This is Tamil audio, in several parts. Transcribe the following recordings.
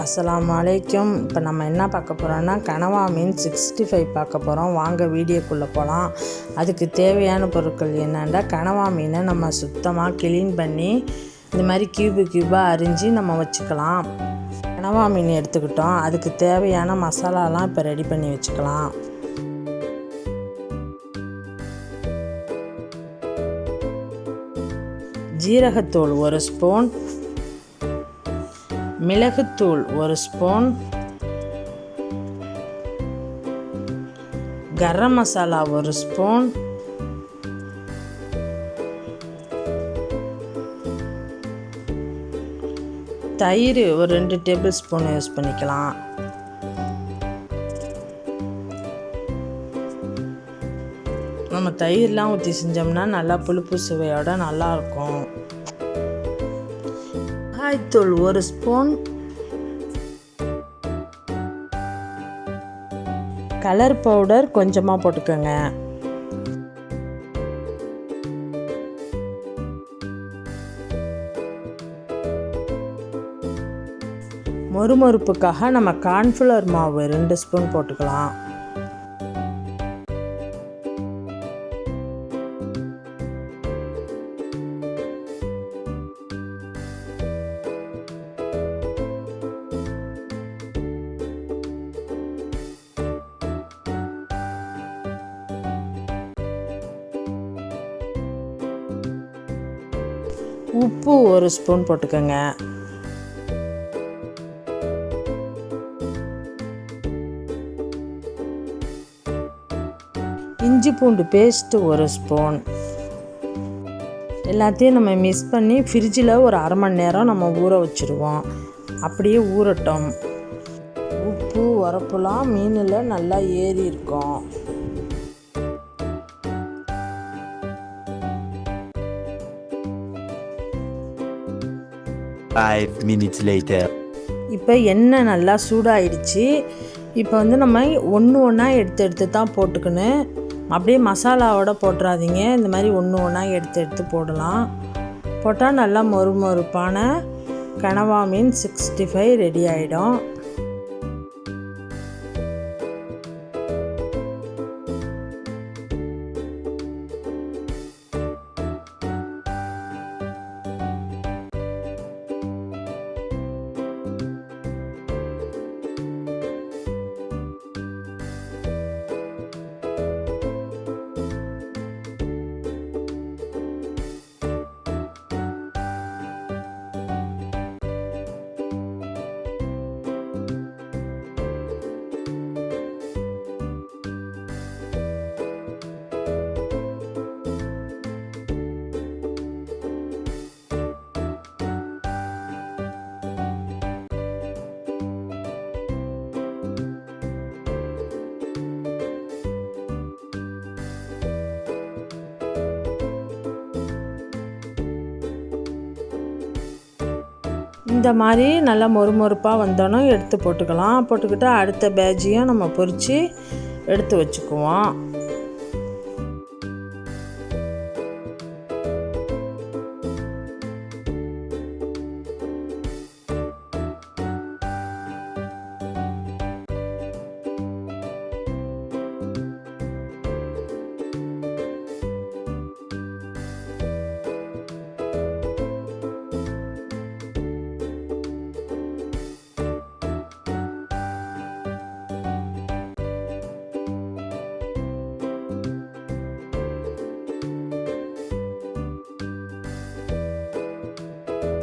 அஸ்ஸலாமு அலைக்கும். இப்போ நம்ம என்ன பார்க்க போகிறோம்னா கனவா மீன் 65 பார்க்க போகிறோம். வாங்க வீடியோக்குள்ளே போகலாம். அதுக்கு தேவையான பொருட்கள் என்னென்னா, கனவா மீனை நம்ம சுத்தமாக க்ளீன் பண்ணி இந்த மாதிரி கியூபாக அரிஞ்சு நம்ம வச்சுக்கலாம். கனவா மீன் எடுத்துக்கிட்டோம். அதுக்கு தேவையான மசாலாலாம் இப்போ ரெடி பண்ணி வச்சுக்கலாம். ஜீரகத்தூள் 1 ஸ்பூன், மிளகுத்தூள் 1 ஸ்பூன், கரம் மசாலா 1 ஸ்பூன், தயிர் ஒரு 2 டேபிள் ஸ்பூன் யூஸ் பண்ணிக்கலாம். நம்ம தயிர்லாம் ஊற்றி செஞ்சோம்னா நல்லா புளிப்பு சுவையோட நல்லாயிருக்கும். மிளகாய்த்தூள் 1 ஸ்பூன், கலர் பவுடர் கொஞ்சமாக போட்டுக்கோங்க. மொறுமொறுப்புக்காக நம்ம கார்ன்ஃப்ளவர் மாவு 2 ஸ்பூன் போட்டுக்கலாம். உப்பு 1 ஸ்பூன் போட்டுக்கோங்க. இஞ்சி பூண்டு பேஸ்ட்டு 1 ஸ்பூன். எல்லாத்தையும் நம்ம மிக்ஸ் பண்ணி ஃப்ரிட்ஜில் ஒரு அரை மணி நேரம் நம்ம ஊற வச்சுருவோம். அப்படியே ஊறட்டும். உப்பு உரப்புலாம் மீனில் நல்லா ஏறி இருக்கும். Five minutes later. இப்போ எண்ணெய் நல்லா சூடாயிடுச்சு. இப்போ நம்ம ஒன்றா எடுத்து தான் போட்டுக்கணும். அப்படியே மசாலாவோட போட்டுறாதீங்க. இந்த மாதிரி ஒன்றா எடுத்து போடலாம். போட்டால் நல்லா மொறுமொறுப்பான கனவா மீன் 65 ரெடி ஆகிடும். இந்த மாதிரி நல்லா மொறுமொறுப்பாக வந்தோன்னே எடுத்து போட்டுக்கலாம். போட்டுக்கிட்டு அடுத்த பேட்சையும் நம்ம பொரித்து எடுத்து வச்சுக்குவோம்.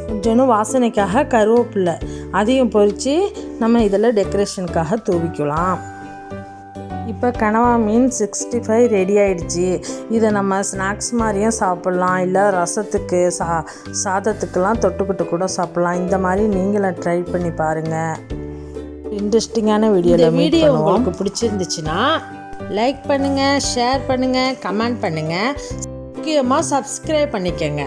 கொஞ்சம் வாசனைக்காக கருவேப்பிலை அதையும் பொரித்து நம்ம இதில் டெக்கரேஷனுக்காக தூவிக்கலாம். இப்போ கனவா மீன் 65 ரெடி ஆகிடுச்சு. இதை நம்ம ஸ்நாக்ஸ் மாதிரியும் சாப்பிட்லாம், இல்லை ரசத்துக்கு சாதத்துக்கெல்லாம் தொட்டுக்கிட்டு கூட சாப்பிட்லாம். இந்த மாதிரி நீங்களும் ட்ரை பண்ணி பாருங்கள். இன்ட்ரெஸ்டிங்கான வீடியோ உங்களுக்கு பிடிச்சிருந்துச்சுன்னா லைக் பண்ணுங்கள், ஷேர் பண்ணுங்கள், கமெண்ட் பண்ணுங்கள். முக்கியமாக சப்ஸ்கிரைப் பண்ணிக்கோங்க.